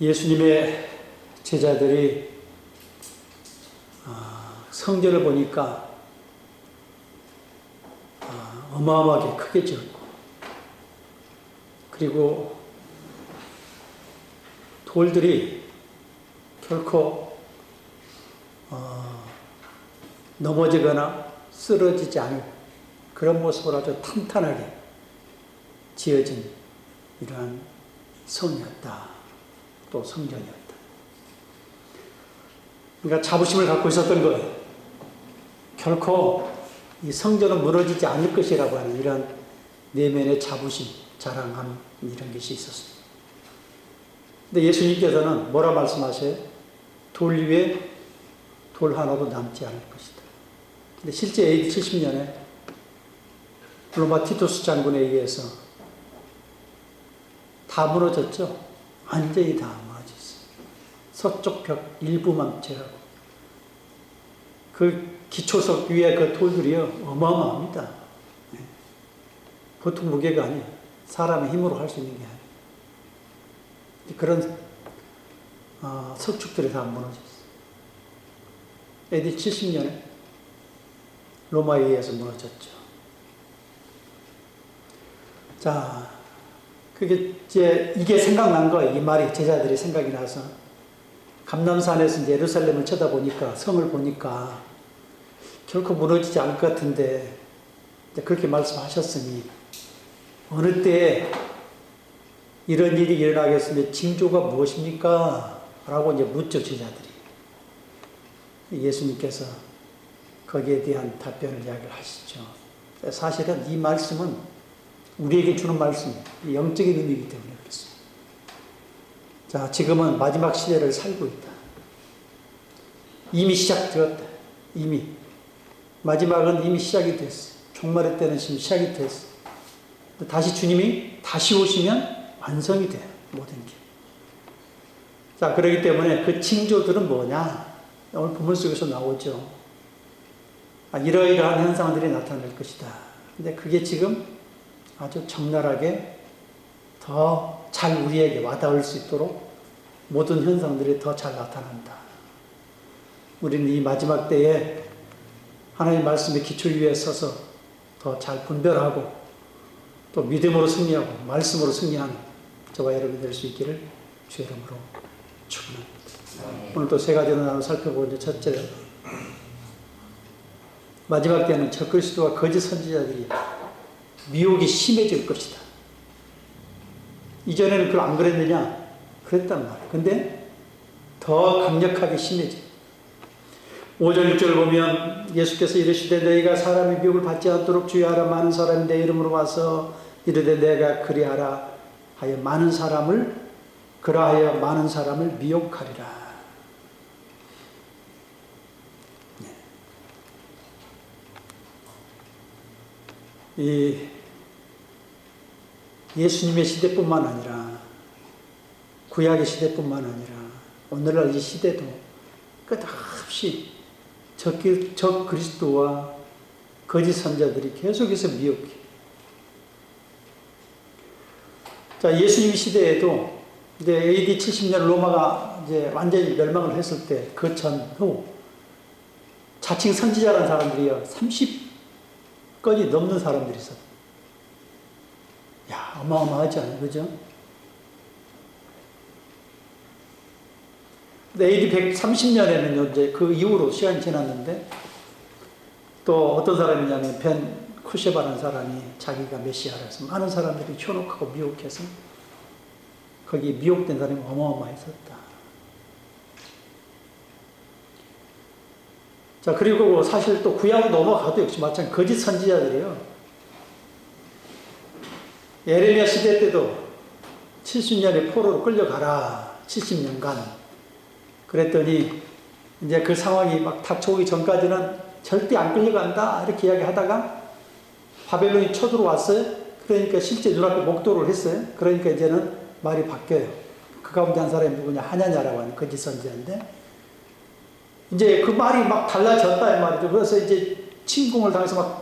예수님의 제자들이 성전을 보니까 어마어마하게 크게 지었고, 그리고 돌들이 결코 넘어지거나 쓰러지지 않을 그런 모습으로 아주 탄탄하게 지어진 이러한 성이었다. 또 성전이었다. 그러니까 자부심을 갖고 있었던 거예요. 결코 이 성전은 무너지지 않을 것이라고 하는 이런 내면의 자부심, 자랑함, 이런 것이 있었습니다. 근데 예수님께서는 뭐라 말씀하세요? 돌 위에 돌 하나도 남지 않을 것이다. 근데 실제 AD 70년에 로마 티투스 장군에 의해서 다 무너졌죠? 완전히 다 무너졌어요. 서쪽 벽 일부만 제하고. 그 기초석 위에 그 돌들이요, 어마어마합니다. 보통 무게가 아니에요. 사람의 힘으로 할 수 있는 게 아니에요. 그런 석축들이 다 무너졌어요. AD 70년에 로마에 의해서 무너졌죠. 자, 그게 이게 생각난 거예요. 이 말이 제자들이 생각이 나서 감람산에서 이제 예루살렘을 쳐다보니까, 성을 보니까 결코 무너지지 않을 것 같은데, 그렇게 말씀하셨으니 어느 때에 이런 일이 일어나겠으면 징조가 무엇입니까? 라고 이제 묻죠, 제자들이. 예수님께서 거기에 대한 답변을 이야기를 하시죠. 사실은 이 말씀은 우리에게 주는 말씀이에요. 영적인 의미이기 때문에 그렇습니다. 자, 지금은 마지막 시대를 살고 있다. 이미 시작되었다. 이미. 마지막은 이미 시작이 됐어. 종말의 때는 지금 시작이 됐어. 다시 주님이 다시 오시면 완성이 돼요. 모든 게. 자, 그렇기 때문에 그 징조들은 뭐냐? 오늘 본문 속에서 나오죠. 이러이러한 현상들이 나타날 것이다. 근데 그게 지금 아주 적나라하게 더 잘 우리에게 와닿을 수 있도록 모든 현상들이 더 잘 나타난다. 우리는 이 마지막 때에 하나님의 말씀의 기초 위에 서서 더 잘 분별하고 또 믿음으로 승리하고 말씀으로 승리하는 저와 여러분이 될 수 있기를 주의 이름으로 축원합니다. 오늘 또 세 가지로 나눠 살펴보는데, 첫째, 마지막 때는 적그리스도와 거짓 선지자들이 미혹이 심해질 것이다. 이전에는 그걸 안 그랬느냐? 그랬단 말이에요. 근데 더 강력하게 심해져. 5절 6절 보면 예수께서 이르시되 너희가 사람의 미혹을 받지 않도록 주의하라. 많은 사람이 내 이름으로 와서 이르되 내가 그리하라 하여 많은 사람을 미혹하리라. 이 예수님의 시대뿐만 아니라 구약의 시대뿐만 아니라 오늘날 이 시대도 끝없이 적 그리스도와 거짓 선자들이 계속해서 미혹해. 자, 예수님 시대에도 이제 AD 70년 로마가 이제 완전히 멸망을 했을 때 그 전후 자칭 선지자라는 사람들이요 30건이 넘는 사람들이 있었어요. 야, 어마어마하지 않아요? 그죠? 근데 AD 130년에는 이제 그 이후로 시간이 지났는데 또 어떤 사람이냐면 벤 쿠셰바라는 사람이 자기가 메시아라서 많은 사람들이 현혹하고 미혹해서 거기 미혹된 사람이 어마어마했었다. 자, 그리고 사실 또 구약으로 넘어가도 역시 마찬가지 거짓 선지자들이요. 예레미야 시대 때도 70년에 포로로 끌려가라. 70년간. 그랬더니 이제 그 상황이 막 닥쳐오기 전까지는 절대 안 끌려간다. 이렇게 이야기하다가 바벨론이 쳐들어왔어요. 그러니까 실제 눈앞에 목도를 했어요. 그러니까 이제는 말이 바뀌어요. 그 가운데 한 사람이 누구냐? 하냐냐라고 하는 거짓 선지자인데 이제 그 말이 막 달라졌다 이 말이죠. 그래서 이제 침공을 당해서 막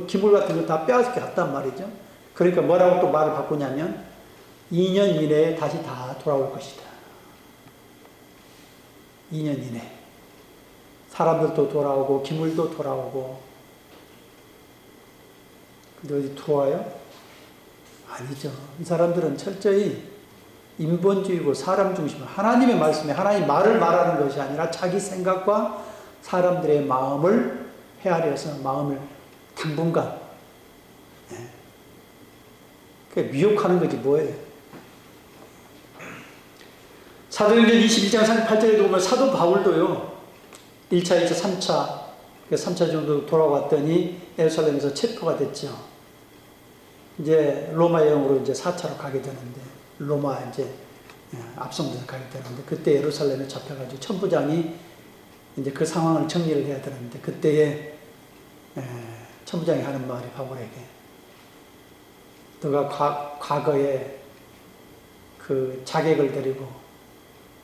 기물 같은 거 다 빼앗게 갔단 말이죠. 그러니까 뭐라고 또 말을 바꾸냐면 2년 이내에 다시 다 돌아올 것이다. 2년 이내. 사람들도 돌아오고 기물도 돌아오고. 근데 어디 들어와요? 아니죠. 이 사람들은 철저히 인본주의고 사람 중심, 하나님의 말씀에 하나님 말을 말하는 것이 아니라 자기 생각과 사람들의 마음을 헤아려서 마음을 당분간 미혹하는 거지 뭐예요. 사도행전 21장 38절에 보면 사도 바울도요. 1차, 2차, 3차 3차 정도 돌아왔더니 예루살렘에서 체포가 됐죠. 이제 로마 여행으로 이제 4차로 가게 되는데 로마 이제 압송돼서 가게 되는데 그때 예루살렘에 잡혀가지고 천부장이 이제 그 상황을 정리를 해야 되는데 그때에 천부장이 하는 말이 바울에게 너가 과거에 그 자객을 데리고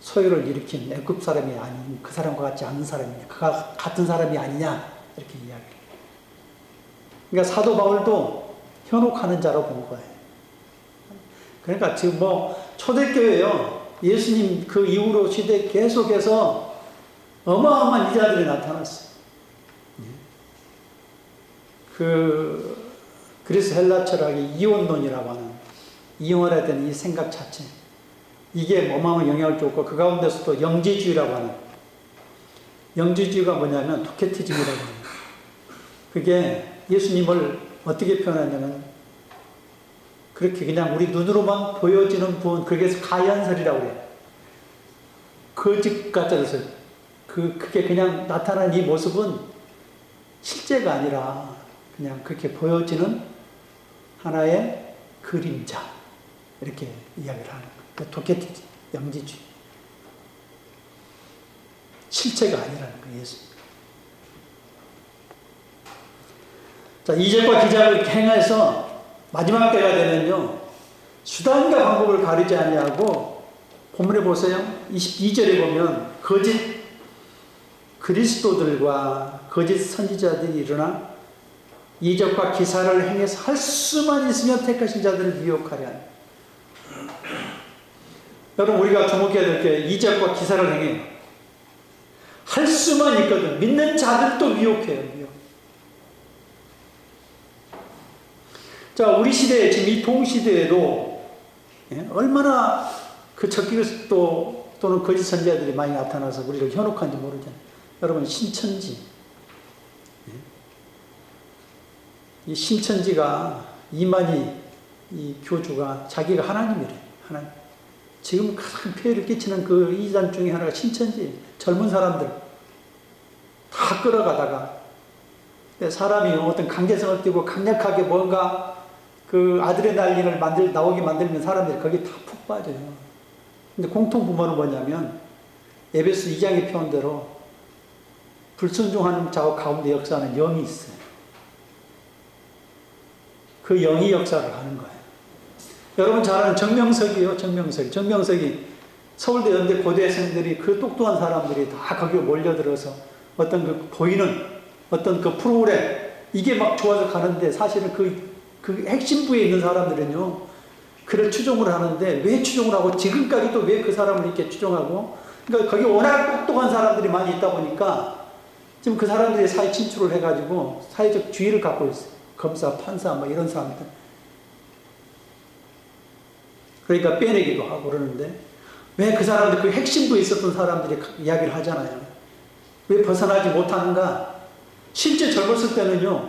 소요를 일으킨 애굽 사람이 아닌 그 사람과 같지 않은 사람이냐 그가 같은 사람이 아니냐 이렇게 이야기를 그러니까 사도 바울도 현혹하는 자로 본 거예요. 그러니까 지금 초대교회요 예수님 그 이후로 시대에 계속해서 어마어마한 이자들이 나타났어요. 그리스 헬라 철학의 이혼론이라고 하는 이혼해야 되는 이 생각 자체 이게 어마어마한 영향을 줬고 그 가운데서도 영지주의라고 하는 영지주의가 뭐냐면 도케티즘이라고 하는 그게 예수님을 어떻게 표현하냐면 그렇게 그냥 우리 눈으로만 보여지는 부분 그게 가연설이라고 그래요. 거짓 같아서 그게 그냥 나타난 이 모습은 실제가 아니라 그냥 그렇게 보여지는 하나의 그림자 이렇게 이야기를 하는 거예요. 도케티즘, 영지주의 실체가 아니라는 거예요. 예수. 자, 이적과 기적을 행해서 마지막 때가 되면요 수단과 방법을 가리지 아니하고 본문에 보세요. 22절에 보면 거짓 그리스도들과 거짓 선지자들이 일어나 이적과 기사를 행해서 할 수만 있으면 택하신 자들을 미혹하려 하는. 여러분 우리가 주목해야 될 게 이적과 기사를 행해요. 할 수만 있거든. 믿는 자들도 미혹해요. 미혹. 자, 우리 시대에 지금 이 동시대에도 얼마나 그 적그리스도 또는 거짓 선지자들이 많이 나타나서 우리를 현혹한지 모르잖아요. 여러분 신천지 이 신천지가 이만희 이 교주가 자기가 하나님이래. 하나님. 지금 큰 폐해를 끼치는 그 이단 중에 하나가 신천지 젊은 사람들 다 끌어가다가 사람이 어떤 강제성을 띠고 강력하게 뭔가 그 아드레날린을 나오게 만들면 사람들이 거기에 다 푹 빠져요. 근데 공통부모는 뭐냐면 에베소 2장의 표현대로 불순종하는 자 가운데 역사하는 영이 있어요. 그 영이 역사를 하는 거예요. 여러분 잘 아는 정명석이요. 정명석이 서울대 연대 고대생들이 그 똑똑한 사람들이 다 거기에 몰려들어서 어떤 그 보이는 어떤 그 프로그램 이게 막 좋아서 가는데 사실은 그 핵심부에 있는 사람들은요 그를 추종을 하는데 왜 추종을 하고 지금까지도 왜 그 사람을 이렇게 추종하고 그러니까 거기 워낙 똑똑한 사람들이 많이 있다 보니까 지금 그 사람들이 사회 진출을 해가지고 사회적 지위를 갖고 있어요. 검사, 판사 뭐 이런 사람들. 그러니까 빼내기도 하고 그러는데 왜 그 사람들 그 핵심부에 있었던 사람들이 이야기를 하잖아요. 왜 벗어나지 못하는가? 실제 젊었을 때는요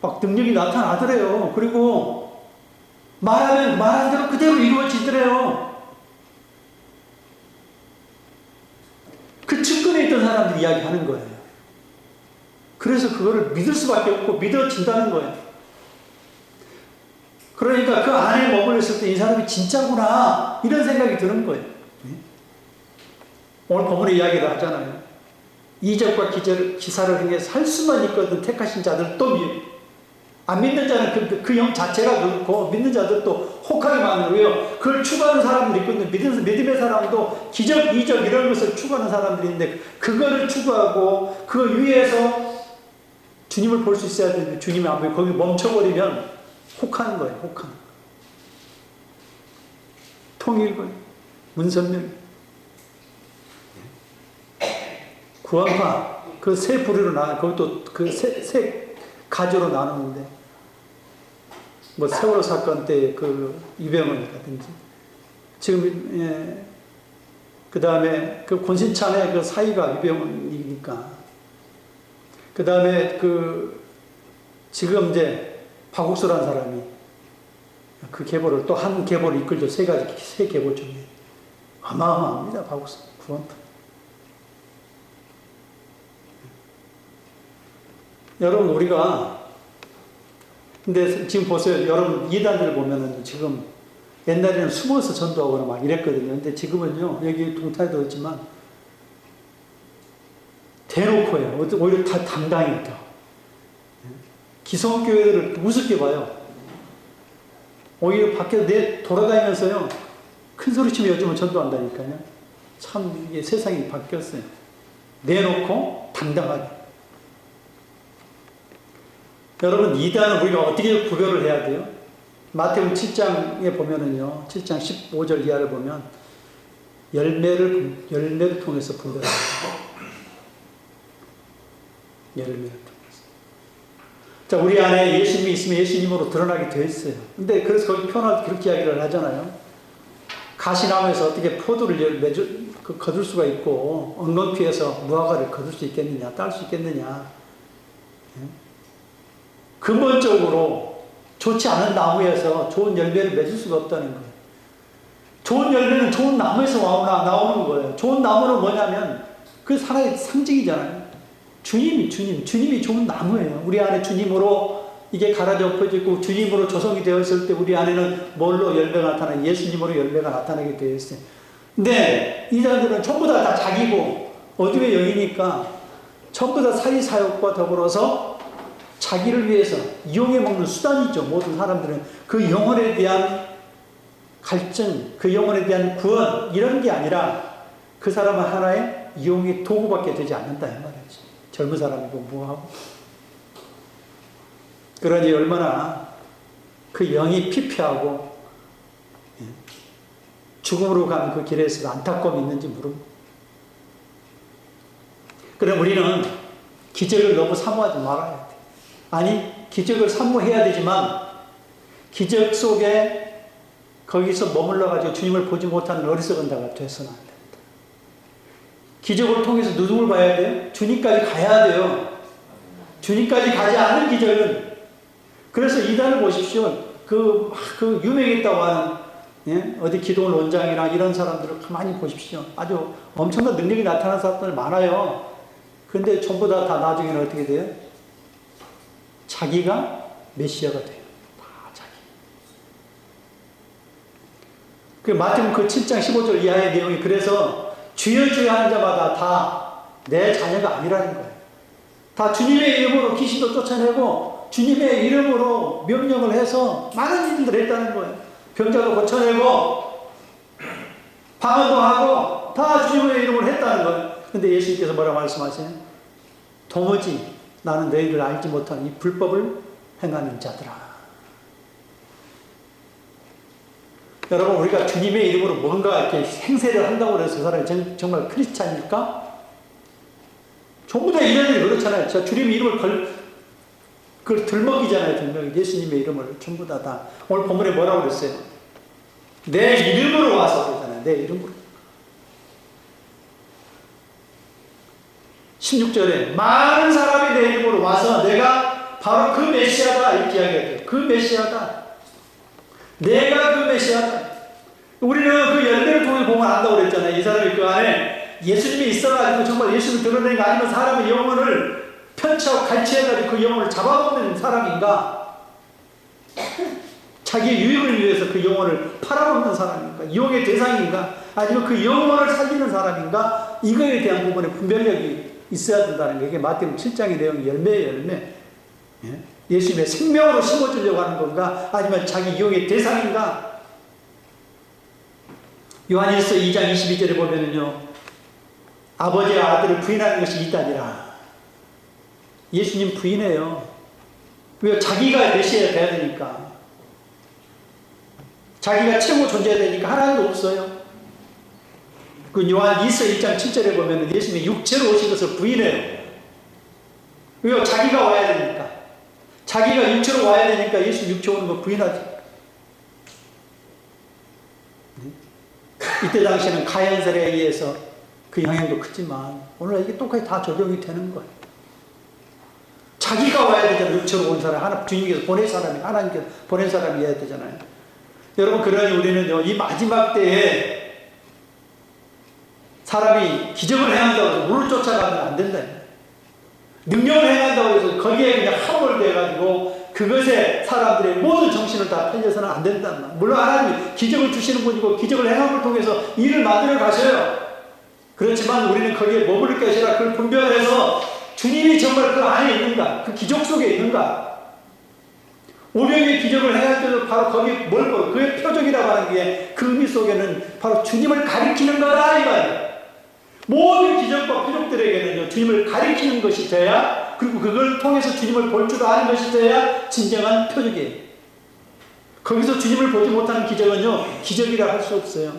막 능력이 나타나더래요. 그리고 말하면 말한 대로 그대로 이루어지더래요. 그 측근에 있던 사람들이 이야기하는 거예요. 그래서 그거를 믿을 수밖에 없고 믿어진다는 거예요. 그러니까 그 안에 머물렀을 때 이 사람이 진짜구나 이런 생각이 드는 거예요. 오늘 본문에 이야기를 하잖아요. 이적과 기사를 행해서 할 수만 있거든 택하신 자들도 안 믿는 자는 그 영 자체가 그렇고 믿는 자들도 혹하게 만들어요. 왜요? 그걸 추구하는 사람들이 있거든요. 믿음의 사람도 기적, 이적 이런 것을 추구하는 사람들이 있는데 그거를 추구하고 그 위에서 주님을 볼 수 있어야 되는데 주님이 안 보이고 거기 멈춰버리면 혹하는 거예요. 혹하는 통일군, 문선명 구원파 그 세 부류로 그것도 그 세 가지로 나누는데 뭐 세월호 사건 때 그 이병헌이라든지 지금 그 다음에 그 권신찬의 그 사이가 이병헌이니까 그 다음에 그 지금 이제 박옥수라는 사람이 그 계보를 또 한 계보를 이끌죠. 세 계보 중에 어마어마합니다. 박옥수 구원파. 여러분 우리가 근데 지금 보세요. 여러분 이단들 보면은 지금 옛날에는 숨어서 전도하거나 막 이랬거든요. 근데 지금은요 여기 동탄에도 있지만 대놓고 해요. 오히려 다 당당히 더 기성교회들을 우습게 봐요. 오히려 밖에 돌아다니면서요 큰 소리 치며 요즘은 전도한다니까요. 참 이게 세상이 바뀌었어요. 내놓고 당당하게. 여러분 이단은 우리가 어떻게 구별을 해야 돼요? 마태복음 7장에 보면은요 7장 15절 이하를 보면 열매를 통해서 분별합니다. 열매를 통해서. 자, 우리 안에 예수님이 있으면 예수님으로 드러나게 되어 있어요. 근데 그래서 거기 표현할 때 그렇게 이야기를 하잖아요. 가시나무에서 어떻게 포도를 거둘 수가 있고 엉겅퀴에서 무화과를 거둘 수 있겠느냐, 딸 수 있겠느냐. 근본적으로 좋지 않은 나무에서 좋은 열매를 맺을 수가 없다는 거예요. 좋은 열매는 좋은 나무에서 나오는 거예요. 좋은 나무는 뭐냐면 그 하나의 상징이잖아요. 주님이 좋은 나무예요. 우리 안에 주님으로 이게 갈아져 엎어지고 주님으로 조성이 되어 있을 때 우리 안에는 뭘로 열매가 나타나요? 예수님으로 열매가 나타나게 되어 있어요. 근데 이 사람들은 전부 다 자기고 어둠의 영이니까 전부 다 사리사욕과 더불어서 자기를 위해서 이용해 먹는 수단이죠. 모든 사람들은 그 영혼에 대한 갈증, 그 영혼에 대한 구원 이런 게 아니라 그 사람은 하나의 이용의 도구밖에 되지 않는다 이 말이지. 젊은 사람이고 뭐하고. 그러니 얼마나 그 영이 피폐하고 죽음으로 가는 그 길에서 안타까움이 있는지 모릅니다. 그럼 우리는 기적을 너무 사모하지 말아야 돼. 아니 기적을 사모해야 되지만 기적 속에 거기서 머물러가지고 주님을 보지 못하는 어리석은 자가 돼서는 안 됩니다. 기적을 통해서 누구를 봐야 돼요? 주님까지 가야 돼요. 주님까지 가지 않는 기적은 그래서 이단을 보십시오. 그 유명했다고 하는 어디 기도원 원장이나 이런 사람들을 가만히 보십시오. 아주 엄청난 능력이 나타나는 사람들 많아요. 근데 전부 다 나중에는 어떻게 돼요? 자기가 메시아가 돼요. 다 자기. 그 마태복음 그 7장 15절 이하의 내용이 그래서 주여 주여 하는 자마다 다 내 자녀가 아니라는 거예요. 다 주님의 이름으로 귀신도 쫓아내고 주님의 이름으로 명령을 해서 많은 일들을 했다는 거예요. 병자도 고쳐내고 방언도 하고 다 주님의 이름으로 했다는 거예요. 근데 예수님께서 뭐라고 말씀하세요? 도무지 나는 너희를 알지 못한 이 불법을 행하는 자들아. 여러분 우리가 주님의 이름으로 뭔가 이렇게 행세를 한다고 해서 그 사람이 정말 크리스찬입니까? 전부 다 이런 일이 그렇잖아요. 자, 주님의 이름을 그걸 들먹이잖아요. 예수님의 이름을 전부 다. 오늘 본문에 뭐라고 그랬어요? 내 이름으로 와서 그러잖아요. 내 이름으로. 16절에 많은 사람이 내 이름으로 와서 내가 바로 그 메시아다 이렇게 이야기해요. 그 메시아다. 내가 그 메시아다. 우리는 그 열매를 통해 보면 안다고 그랬잖아요. 이 사람이 그 안에 예수님이 있어가지고 정말 예수를 드러내는 거 아니면 사람의 영혼을 편치하고 갈취해가지고 그 영혼을 잡아먹는 사람인가? 자기의 유익을 위해서 그 영혼을 팔아먹는 사람인가? 이용의 대상인가? 아니면 그 영혼을 살리는 사람인가? 이거에 대한 부분에 분별력이 있어야 된다는 게 이게 마태복음 7장의 내용 열매. 예수님의 생명으로 심어주려고 하는 건가? 아니면 자기 이용의 대상인가? 요한일서 2장 22절에 보면은요. 아버지의 아들을 부인하는 것이 이단이라. 예수님 부인해요. 왜? 자기가 메시아가 돼야 되니까. 자기가 최고 존재해야 되니까 하나님도 없어요. 그 요한 2서 1장 7절에 보면 예수님이 육체로 오신 것을 부인해요. 왜요? 자기가 와야 되니까. 자기가 육체로 와야 되니까 예수 육체 오는 거 부인하지. 이때 당시에는 가연설에 의해서 그 영향도 크지만 오늘 이게 똑같이 다 적용이 되는 거예요. 자기가 와야 되잖아요. 육체로 온 사람, 하나 주님께서 보낸 사람이, 하나님께서 보낸 사람이어야 되잖아요. 여러분, 그러니 우리는요, 이 마지막 때에 사람이 기적을 행한다고 해서 물을 쫓아가면 안 된다. 능력을 행한다고 해서 거기에 그냥 함몰 돼가지고 그것에 사람들의 모든 정신을 다 팔려서는 안 된단 말이에요. 물론 하나님이 기적을 주시는 분이고 기적을 행함을 통해서 일을 만들어 가셔요. 그렇지만 우리는 거기에 머무를 것이라 그걸 분별해서 주님이 정말 그 안에 있는가, 그 기적 속에 있는가. 오병이의 기적을 행할 때도 바로 거기 뭘 보고 그의 표적이라고 하는 게 그 의미 속에는 바로 주님을 가리키는 거다 이 말이에요. 모든 기적과 표적들에게는요, 주님을 가리키는 것이 돼야, 그리고 그걸 통해서 주님을 볼 줄 아는 것이 돼야 진정한 표적이에요. 거기서 주님을 보지 못하는 기적은요, 기적이라 할 수 없어요.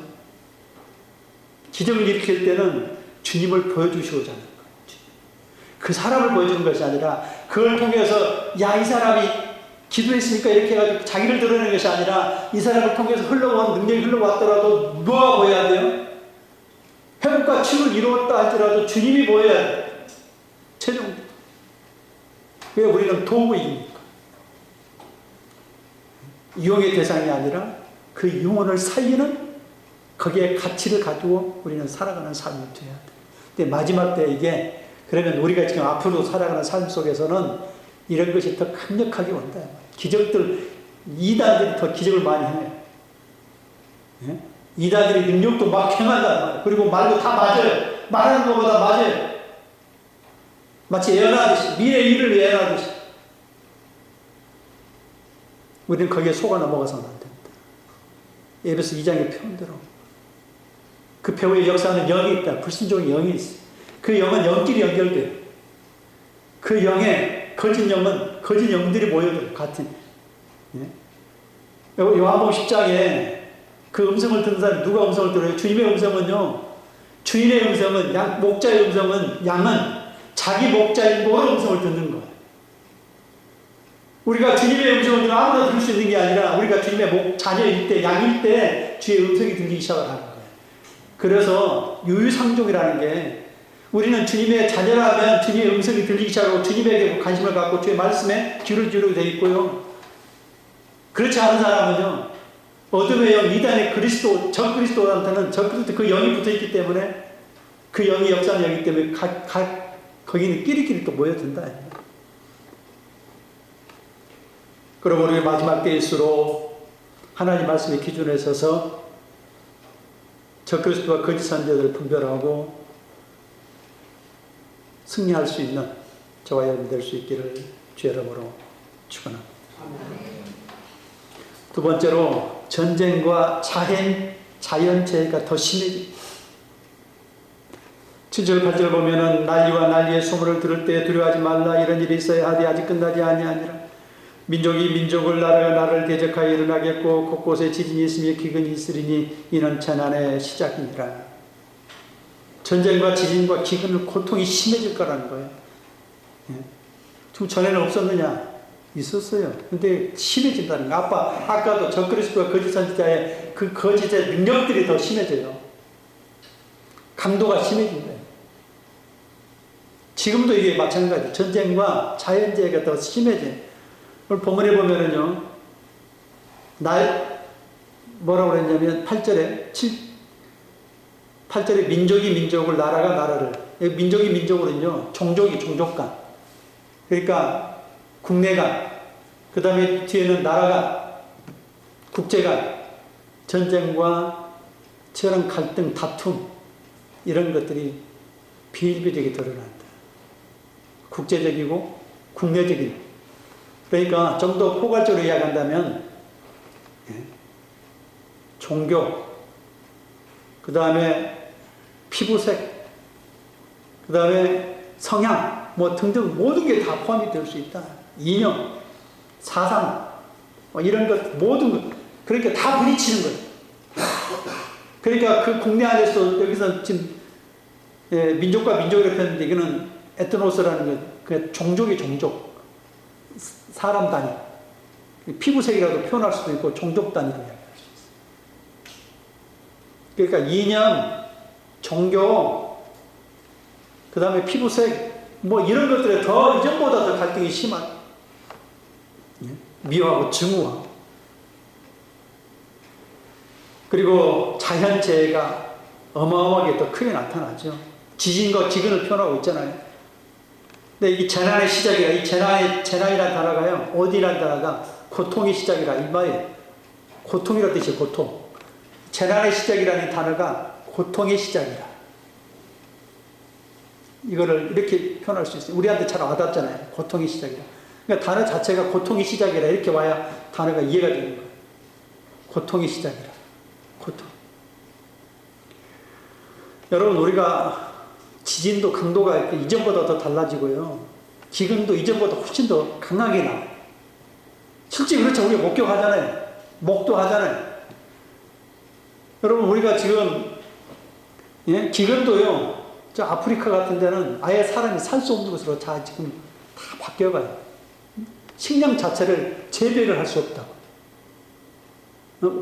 기적을 일으킬 때는 주님을 보여주시고자 하는 거예요. 그 사람을 보여주는 것이 아니라 그걸 통해서 야, 이 사람이 기도했으니까 이렇게 해가지고 자기를 드러내는 것이 아니라 이 사람을 통해서 흘러온 능력이 흘러왔더라도 뭐가 보여야 돼요? 회복과 치유를 이루었다 할지라도 주님이 보여야 돼요. 최종. 왜 우리는 도구입니까? 이용의 대상이 아니라 그 영혼을 살리는 거기에 가치를 가지고 우리는 살아가는 삶을 돼야 돼요. 근데 마지막 때 이게 그러면 우리가 지금 앞으로 살아가는 삶 속에서는 이런 것이 더 강력하게 온다. 기적들, 이단들이 더 기적을 많이 해요. 예? 이단들이 능력도 막 행한단 말이에요. 그리고 말도 다 맞아요. 말하는 것보다 맞아요. 마치 예언하듯이, 미래 일을 예언하듯이. 우리는 거기에 속아 넘어가서는 안 됩니다. 에베소 2장의 표현대로. 그 배후의 역사는 영이 있다. 불순종의 영이 있어요. 그 영은 영끼리 연결돼요. 그 영에 거짓 영은 거짓 영들이 모여들어요. 같은. 예? 요한복음 10장에 그 음성을 듣는 사람이 누가 음성을 들어요? 주님의 음성은요. 주인의 음성은 목자의 음성은 양은 자기 목자인 모든 음성을 듣는 거예요. 우리가 주님의 음성을 아무나 들을 수 있는 게 아니라 우리가 주님의 자녀일 때, 양일 때 주의 음성이 들리기 시작을 하는 거예요. 그래서 유유상종이라는 게 우리는 주님의 자녀라면 주님의 음성이 들리기 시작하고 주님에게 관심을 갖고 주의 말씀에 귀를 기울이게 되어 있고요. 그렇지 않은 사람은요, 어둠의 영, 이단의 그리스도, 적그리스도한테는 적그리스도 그 영이 붙어 있기 때문에 그 영이 역사는 영이기 때문에 거기는 끼리끼리 또 모여든다. 그럼 우리 마지막 때일수록 하나님 말씀의 기준에 서서 적그리스도와 거짓 선지자들을 분별하고 승리할 수 있는 저와 여러분 될 수 있기를 주의 이름으로 축원합니다. 두 번째로 전쟁과 자연재해가 더 심해집니다. 7절 8절 보면은 난리와 난리의 소문을 들을 때 두려워하지 말라. 이런 일이 있어야 하되 아직 끝나지 아니하니라. 민족이 민족을 나라가 나라를 대적하여 일어나겠고 곳곳에 지진이 있으며 기근이 있으리니 이는 재난의 시작이니라. 전쟁과 지진과 기근, 고통이 심해질 거라는 거예요. 예. 지금 전에는 없었느냐? 있었어요. 근데 심해진다는 거. 아까도 적그리스도와 거짓 선지자의 그 거짓의 능력들이 더 심해져요. 강도가 심해진다. 지금도 이게 마찬가지. 전쟁과 자연재해가 더 심해져요. 오늘 본문에 보면은요, 뭐라고 그랬냐면 8절에 민족이 민족을, 나라가 나라를. 민족이 민족으로는요, 종족이 종족 간. 그러니까 국내 간. 그 다음에 뒤에는 나라가, 국제 간. 전쟁과 치열한 갈등, 다툼. 이런 것들이 비일비재하게 드러난다. 국제적이고 국내적인. 그러니까 좀 더 포괄적으로 이야기한다면 종교, 그 다음에 피부색, 그 다음에 성향, 뭐 등등 모든 게 다 포함이 될 수 있다. 이념, 사상, 뭐 이런 것, 모든 것. 그러니까 다 부딪히는 거예요. 그러니까 그 국내 안에서 여기서 지금 민족과 민족이라고 했는데 이거는 에트노스라는 게 그 종족이 종족, 사람 단위, 피부색이라도 표현할 수도 있고 종족 단위로 이야기할 수 있어요. 그러니까 이념, 종교, 그 다음에 피부색, 뭐 이런 것들에 더 이전보다 더 갈등이 심한 미화하고 증오하고, 그리고 자연재해가 어마어마하게 더 크게 나타나죠. 지진과 기근을 표현하고 있잖아요. 근데 이 재난의 시작이라, 이 재난이라는 단어가요, 어디라는 단어가 고통의 시작이라, 이 말이에요. 고통이라는 뜻이에요, 고통. 재난의 시작이라는 단어가 고통의 시작이라. 이거를 이렇게 표현할 수 있어요. 우리한테 잘 와닿잖아요. 고통의 시작이라. 그러니까 단어 자체가 고통의 시작이라 이렇게 와야 단어가 이해가 되는 거예요. 고통의 시작이라. 고통. 여러분, 우리가 지진도 강도가 이전보다 더 달라지고요. 기근도 이전보다 훨씬 더 강하게 나와요. 실제 그렇죠. 우리가 목격하잖아요. 목도하잖아요. 여러분, 우리가 지금 기근도요. 저 아프리카 같은 데는 아예 사람이 살 수 없는 것으로 지금 다 바뀌어가요. 식량 자체를 재배를 할 수 없다고.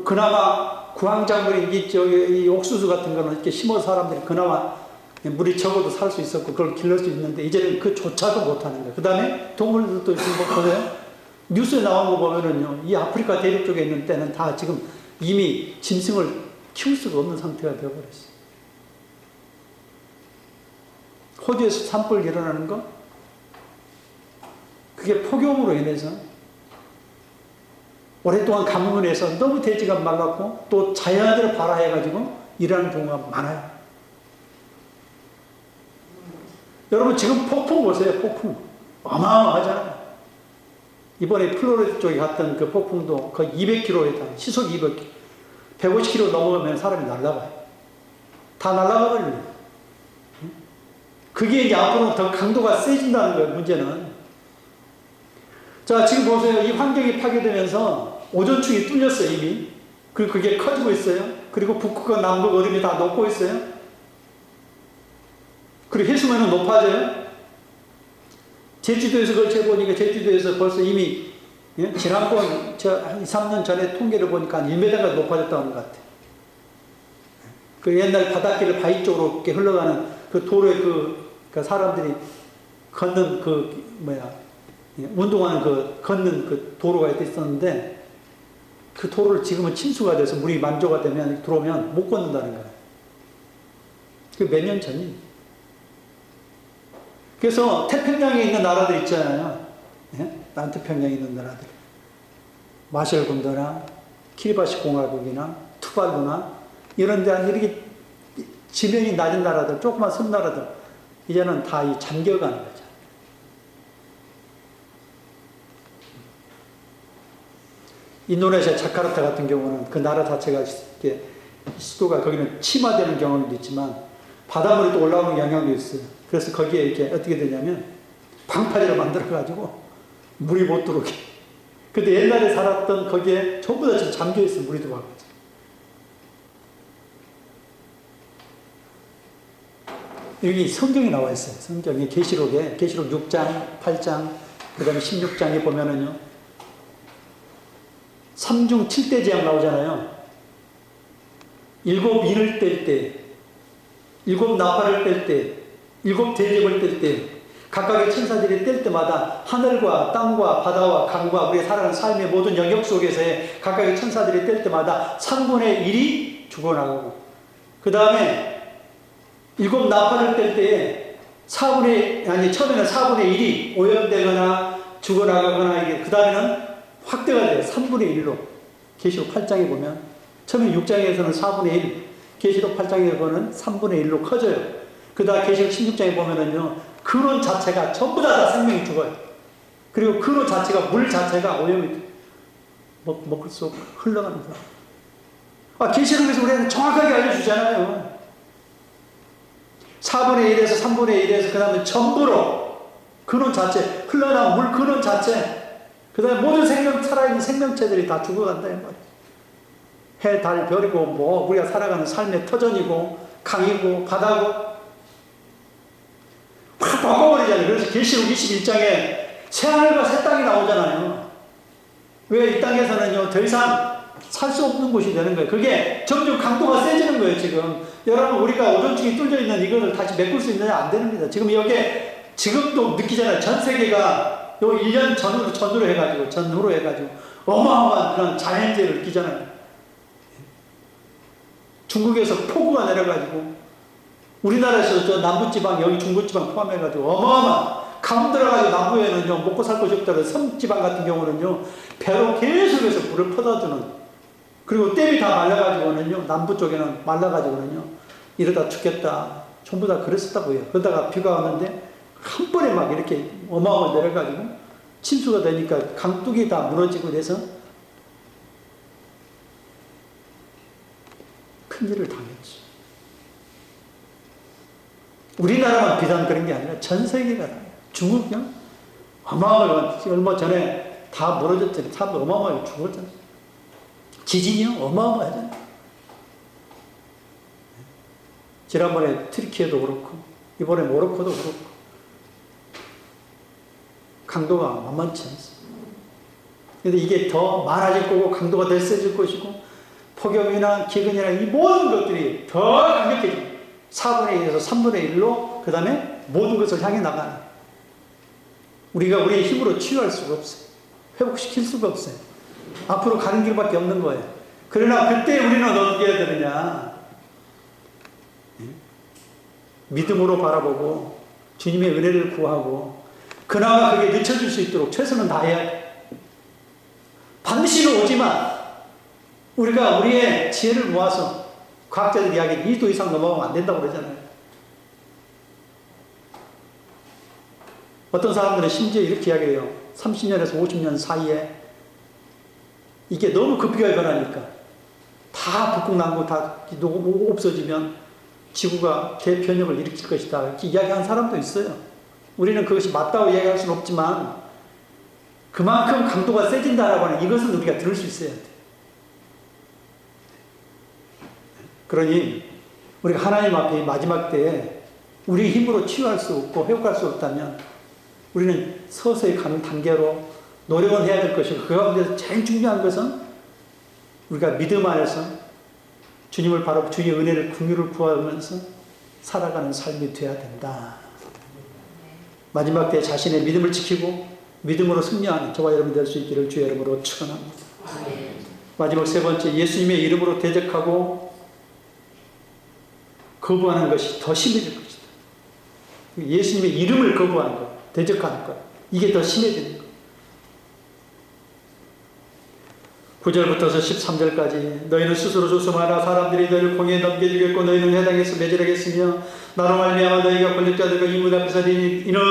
그나마 구황작물이 이 옥수수 같은 거는 이렇게 심어서 사람들이 그나마 물이 적어도 살 수 있었고 그걸 길러수 있는데 이제는 그조차도 못하는 거예요. 그 다음에 동물들도 지금 보세요. 뉴스에 나온 거 보면은요, 이 아프리카 대륙 쪽에 있는 때는 다 지금 이미 짐승을 키울 수가 없는 상태가 되어버렸어요. 호주에서 산불 일어나는 거, 그게 폭염으로 인해서 오랫동안 가뭄에서 너무 대지가 말랐고 또 자연을 발화해가지고 일하는 경우가 많아요. 여러분, 지금 폭풍 보세요. 폭풍 어마어마하잖아요. 이번에 플로리다 쪽에 갔던 그 폭풍도 거의 200km에 달, 시속 200km, 150km 넘어가면 사람이 날아가요. 다 날아가 버려요. 그게 이제 앞으로 더 강도가 세진다는 거예요. 문제는. 자, 지금 보세요. 이 환경이 파괴되면서 오존층이 뚫렸어요, 이미. 그리고 그게 커지고 있어요. 그리고 북극과 남극 얼음이 다 녹고 있어요. 그리고 해수면은 높아져요. 제주도에서 그걸 재보니까 제주도에서 벌써 이미, 지난번 한 2, 3년 전에 통계를 보니까 한 1m가 높아졌다는 것 같아요. 그 옛날 바닷길을 바위 쪽으로 이렇게 흘러가는 그 도로에 그 사람들이 걷는 운동하는 걷는 그 도로가 있었는데 그 도로를 지금은 침수가 돼서 물이 만조가 되면 들어오면 못 걷는다는 거예요. 그게 몇 년 전이에요. 그래서 태평양에 있는 나라들 있잖아요. 남태평양에 있는 나라들. 마셜군도나 키리바시 공화국이나 투발루나 이런 데 이렇게 지면이 낮은 나라들, 조그만 섬나라들 이제는 다 잠겨가는 거죠. 인도네시아 자카르타 같은 경우는 그 나라 자체가 이렇게 수도가 거기는 침하되는 경험도 있지만 바닷물이 또 올라오는 영향도 있어요. 그래서 거기에 이렇게 어떻게 되냐면 방파제를 만들어가지고 물이 못 들어오게. 근데 옛날에 살았던 거기에 전부 다 지금 잠겨있어. 물이 들어가고. 여기 성경이 나와 있어요. 성경에 계시록에 계시록 6장, 8장, 그 다음에 16장에 보면은요. 3중 7대 재앙 나오잖아요. 7 인을 뗄 때, 7 나팔을 뗄 때, 7 대접을 뗄 때, 각각의 천사들이 뗄 때마다 하늘과 땅과 바다와 강과 우리가 살아가는 삶의 모든 영역 속에서의 각각의 천사들이 뗄 때마다 3분의 1이 죽어나가고, 그 다음에 7 나팔을 뗄 때에 처음에는 4분의 1이 오염되거나 죽어나가거나, 이게 그 다음에는 확대가 돼요. 3분의 1로. 계시록 8장에 보면, 처음에 6장에서는 4분의 1, 계시록 8장에 보면 3분의 1로 커져요. 그 다음 계시록 16장에 보면은요, 근원 자체가 전부 다 생명이 죽어요. 그리고 근원 자체가, 물 자체가 오염이 먹을 수 없고 흘러가는 거예요. 계시록에서 우리는 정확하게 알려주잖아요. 4분의 1에서 3분의 1에서 그 다음에 전부로 근원 자체, 흘러나온 물 근원 자체, 그 다음에 모든 살아있는 생명체들이 다 죽어간다, 이 말이에요. 해, 달, 별이고 뭐 우리가 살아가는 삶의 터전이고 강이고 바다고 확 바꿔버리잖아요. 그래서 계시록 21장에 새하늘과 새 땅이 나오잖아요. 왜 이 땅에서는요 더 이상 살 수 없는 곳이 되는 거예요. 그게 점점 강도가 세지는 거예요. 지금 여러분 우리가 오존층이 뚫려 있는 이거를 다시 메꿀 수 있느냐 안 됩니다. 지금 여기에 지금도 느끼잖아요. 전 세계가 요 1년 전후로 해가지고 어마어마한 그런 자연재해를 느끼잖아요. 중국에서 폭우가 내려가지고 우리나라에서 저 남부지방 여기 중부지방 포함해가지고 어마어마한 강 들어가지고 남부에는요 먹고 살 것이 없다고 섬지방 같은 경우는요 배로 계속해서 물을 퍼다주는 그리고 댐이 다 말라가지고는요 남부 쪽에는 말라가지고는요 이러다 죽겠다 전부 다 그랬었다고요. 그러다가 비가 왔는데 한 번에 막 이렇게 어마어마하게 내려가지고 침수가 되니까 강둑이 다 무너지고 그래서 큰일을 당했죠. 우리나라만 비단 그런 게 아니라 전 세계가 중국요? 어마어마하게 얼마 전에 다 무너졌잖아요. 사람들 어마어마하게 죽었잖아요. 지진이요? 어마어마하잖아요. 지난번에 튀르키예도 그렇고 이번에 모로코도 그렇고 강도가 만만치 않습니다. 그런데 이게 더 많아질 거고 강도가 더 세질 것이고 폭염이나 기근이나 이 모든 것들이 더 강력해집니다. 4분의 1에서 3분의 1로 그 다음에 모든 것을 향해 나가는 우리가 우리의 힘으로 치유할 수가 없어요. 회복시킬 수가 없어요. 앞으로 가는 길밖에 없는 거예요. 그러나 그때 우리는 어떻게 해야 되느냐 믿음으로 바라보고 주님의 은혜를 구하고 그나마 그게 늦춰질 수 있도록 최선을 다해야 돼. 반드시는 오지만 우리가 우리의 지혜를 모아서 과학자들 이야기 2도 이상 넘어가면 안 된다고 그러잖아요. 어떤 사람들은 심지어 이렇게 이야기해요. 30년에서 50년 사이에 이게 너무 급격하게 변하니까 다 북극남고 다 없어지면 지구가 대변형을 일으킬 것이다. 이렇게 이야기하는 사람도 있어요. 우리는 그것이 맞다고 이야기할 수는 없지만 그만큼 강도가 세진다라고 하는 이것은 우리가 들을 수 있어야 돼. 그러니 우리가 하나님 앞에 마지막 때에 우리 힘으로 치유할 수 없고 회복할 수 없다면 우리는 서서히 가는 단계로 노력은 해야 될 것이고 그 가운데서 제일 중요한 것은 우리가 믿음 안에서 주님을 바라보고 주의 은혜를 긍휼을 구하면서 살아가는 삶이 되어야 된다. 마지막 때 자신의 믿음을 지키고 믿음으로 승리하는 저와 여러분 될 수 있기를 주의 이름으로 축원합니다. 마지막 세 번째 예수님의 이름으로 대적하고 거부하는 것이 더 심해질 것이다. 예수님의 이름을 거부하는 것, 대적하는 것, 이게 더 심해지는 것. 9절부터서 13절까지 너희는 스스로 조심하라. 사람들이 너희를 공에 넘겨주겠고 너희는 회당에서 매질하겠으며 나로 말미암아 너희가 권력자들과 이문 앞에서 이는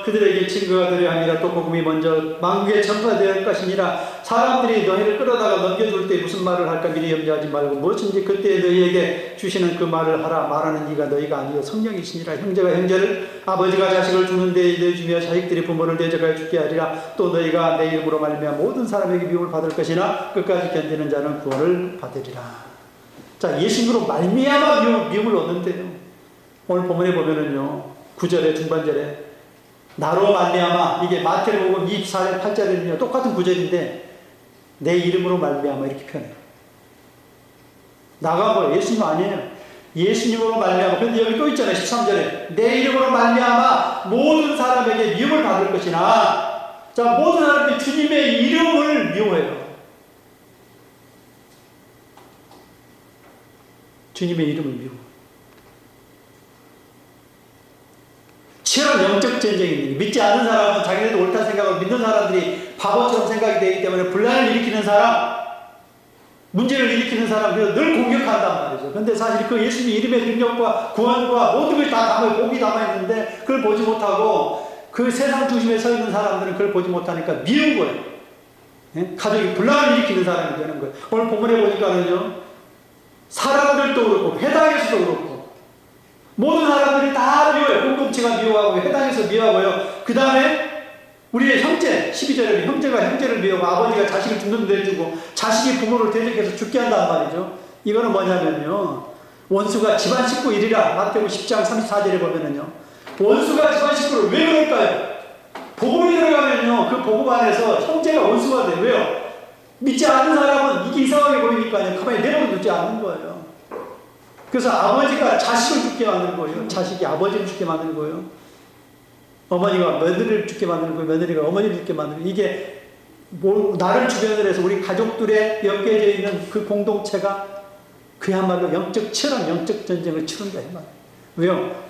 그들에게 증거가 되려 함이라. 또 복음이 먼저 만국에 전파될 것이니라. 사람들이 너희를 끌어다가 넘겨줄 때 무슨 말을 할까 미리 염려하지 말고 무엇인지 그때 너희에게 주시는 그 말을 하라. 말하는 이가 너희가 아니요 성령이시니라. 형제가 형제를 아버지가 자식을 죽는데 너희 중에 자식들이 부모를 대적하여 죽게 하리라. 또 너희가 내 이름으로 말미암아 모든 사람에게 미움을 받을 것이나 끝까지 견디는 자는 구원을 받으리라. 자, 예수님으로 말미암아 미움을 얻는데요. 오늘 본문에 보면은요 9절에 중반절에 나로 말미암아, 이게 마태복음 24장 8절에는요 똑같은 구절인데 내 이름으로 말미암아 이렇게 표현해요. 나가 뭐예요? 예수님 아니에요. 예수님으로 말미암아. 근데 여기 또 있잖아요. 13절에 내 이름으로 말미암아 모든 사람에게 미움을 받을 것이나. 자, 모든 사람들이 주님의 이름을 미워해요. 주님의 이름을 미워. 치열한 영적 전쟁입니다. 믿지 않는 사람은 자기네도 옳다 생각하고 믿는 사람들이 바보처럼 생각이 되기 때문에 분란을 일으키는 사람, 문제를 일으키는 사람, 그래서 늘 공격한단 말이죠. 그런데 사실 그 예수님 이름의 능력과 구원과 모든 걸 다 복이 담아있는데 그걸 보지 못하고 그 세상 중심에 서 있는 사람들은 그걸 보지 못하니까 미운 거예요. 예? 가족이 분란을 일으키는 사람이 되는 거예요. 오늘 본문에 보니까는요 사람들도 그렇고 회당에서도 그렇고 모든 사람들이 다 미워요. 공동체가 미워하고 회당에서 미워하고요. 그 다음에 우리의 형제, 12절에 형제가 형제를 미워하고 아버지가 자식을 죽는 데 주고 자식이 부모를 대적해서 죽게 한단 말이죠. 이거는 뭐냐면요. 원수가 집안 식구 일이라 마태복음 10장 34절에 보면은요. 원수가 집안 식구를 왜 그럴까요? 복음이 들어가면요. 그 복음 안에서 형제가 원수가 돼. 왜요? 믿지 않는 사람은 이게 이상하게 보이니까요. 가만히 내버려두지 않는 거예요. 그래서 아버지가 자식을 죽게 만드는 거예요. 자식이 아버지를 죽게 만드는 거예요. 어머니가 며느리를 죽게 만드는 거예요. 며느리가 어머니를 죽게 만드는 거예요. 이게 나를 주변으로 해서 우리 가족들에 엮여져 있는 그 공동체가 그야말로 치열한 영적 전쟁을 치른다 이 말이에요. 왜요?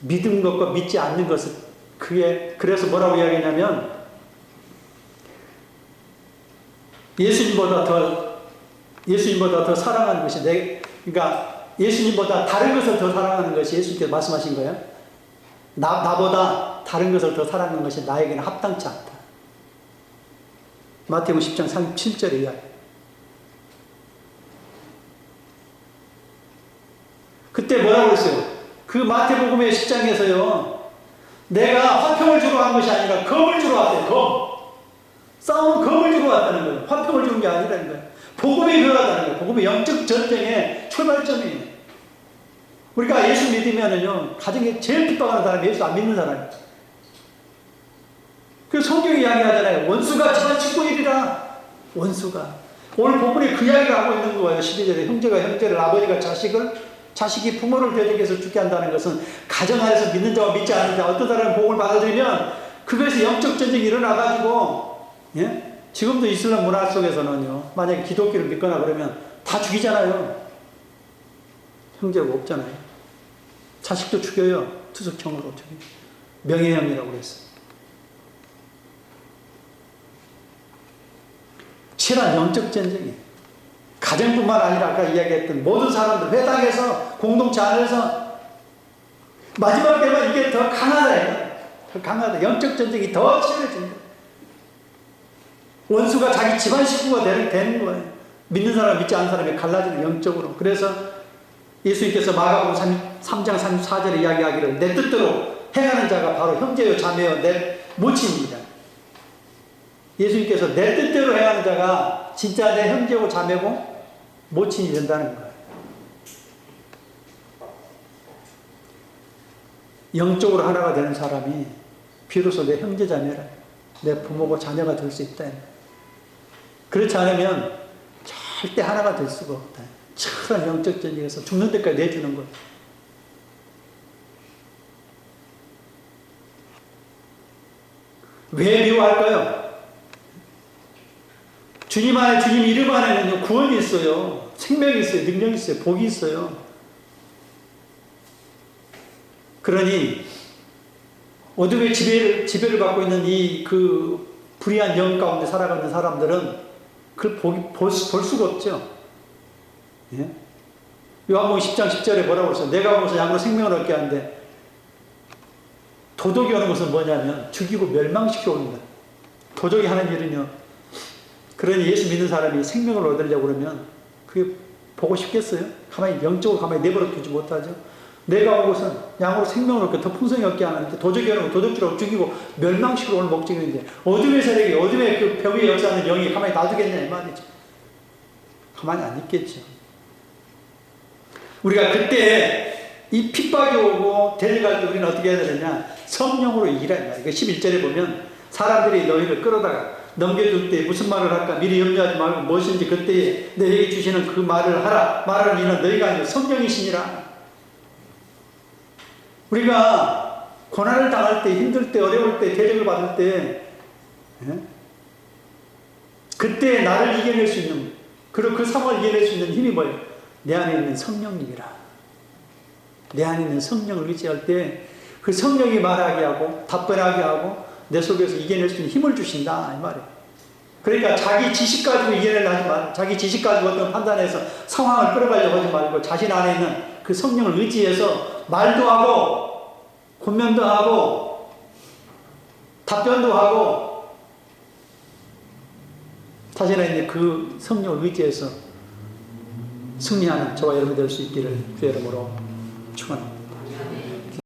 믿은 것과 믿지 않는 것은 그래서 뭐라고 이야기하냐면 예수님보다 더 사랑하는 것이 그러니까 예수님보다 다른 것을 더 사랑하는 것이 예수님께서 말씀하신 거예요. 나보다 다른 것을 더 사랑하는 것이 나에게는 합당치 않다. 마태복음 10장 37절에 이야기. 그때 뭐라고 그랬어요? 그 마태복음의 10장에서요. 내가 화평을 주러 간 것이 아니라 검을 주러 왔대요. 검. 싸움은 검을 주러 왔다는 거예요. 화평을 주는 게 아니라는 거예요. 복음이 그러하다는 거예요. 복음이 영적 전쟁의 출발점이에요. 우리가 예수 믿으면은요, 가정에 제일 핍박하는 사람이 예수 안 믿는 사람이에요. 그래서 성경이 이야기하잖아요. 원수가 집안 식구 일이라. 원수가. 오늘 본문에 그 이야기를 하고 있는 거예요. 12절에 형제가 형제를, 아버지가 자식이 부모를 대적해서 죽게 한다는 것은 가정 안에서 믿는 자와 믿지 않는 자, 어떤 사람은 복음을 받아들이면 그것에서 영적 전쟁이 일어나가지고, 예? 지금도 이슬람 문화 속에서는요, 만약에 기독교를 믿거나 그러면 다 죽이잖아요. 형제가 없잖아요. 자식도 죽여요. 투석형으로 죽여요. 명예형이라고 그랬어요. 치열한 영적 전쟁이 가정뿐만 아니라 아까 이야기했던 모든 사람들, 회당에서, 공동체 안에서 마지막 때면 이게 더 강하다. 더 강하다. 영적 전쟁이 더 치열해진다. 원수가 자기 집안 식구가 되는 거예요. 믿는 사람, 믿지 않는 사람이 갈라지는 영적으로. 그래서 예수님께서 마가복음 3장 34절에 이야기하기를 내 뜻대로 행하는 자가 바로 형제요 자매요 내 모친입니다. 예수님께서 내 뜻대로 행하는 자가 진짜 내 형제고 자매고 모친이 된다는 거예요. 영적으로 하나가 되는 사람이 비로소 내 형제 자매라, 내 부모고 자녀가 될 수 있다. 그렇지 않으면 절대 하나가 될 수가 없다. 치열한 영적 전쟁에서 죽는 데까지 내주는 거예요. 왜 미워할까요? 주님 안에, 주님 이름 안에는 구원이 있어요. 생명이 있어요. 능력이 있어요. 복이 있어요. 그러니 어둠의 지배를 받고 있는 그 불의한 영 가운데 살아가는 사람들은 그걸 볼 수가 없죠. 예? 요한복음 10장 10절에 뭐라고 그랬어요? 내가 오면서 양으로 생명을 얻게 하는데, 도적이 오는 것은 뭐냐면 죽이고 멸망시켜 옵니다. 도적이 하는 일은요. 그러니 예수 믿는 사람이 생명을 얻으려고 그러면 그게 보고 싶겠어요? 영적으로 가만히 내버려 두지 못하죠. 내가 온 것은 양으로 생명을 얻게, 더 풍성히 얻게 하는데, 도적이 오는 거 도적질하고 죽이고 멸망시키러 오는 목적인데, 어둠의 세력이, 어둠의 그 벽에 역사하는 영이 가만히 놔두겠냐 이 말이죠. 가만히 안 있겠죠. 우리가 그때 이 핍박이 오고 데려갈 때 우리는 어떻게 해야 되느냐? 성령으로 일하는 거예요. 11절에 보면 사람들이 너희를 끌어다가 넘겨줄 때 무슨 말을 할까 미리 염려하지 말고 무엇인지 그때에 너희에게 주시는 그 말을 하라. 말을 이는 너희가 아니라 성령이시니라. 우리가 고난을 당할 때, 힘들 때, 어려울 때, 대적을 받을 때, 예? 그때 나를 이겨낼 수 있는, 그리고 그 상황을 이겨낼 수 있는 힘이 뭐예요? 내 안에 있는 성령님이라. 내 안에 있는 성령을 의지할 때 그 성령이 말하게 하고 답변하게 하고 내 속에서 이겨낼 수 있는 힘을 주신다 이 말이에요. 그러니까 자기 지식 가지고 이겨내려 하지 말고, 자기 지식 가지고 어떤 판단해서 상황을 끌어가려고 하지 말고 자신 안에 있는 그 성령을 의지해서 말도 하고 권면도 하고 답변도 하고 자신 안에 있는 그 성령을 의지해서 승리하는 저와 여러분이 될 수 있기를 주의 이름으로 축원합니다.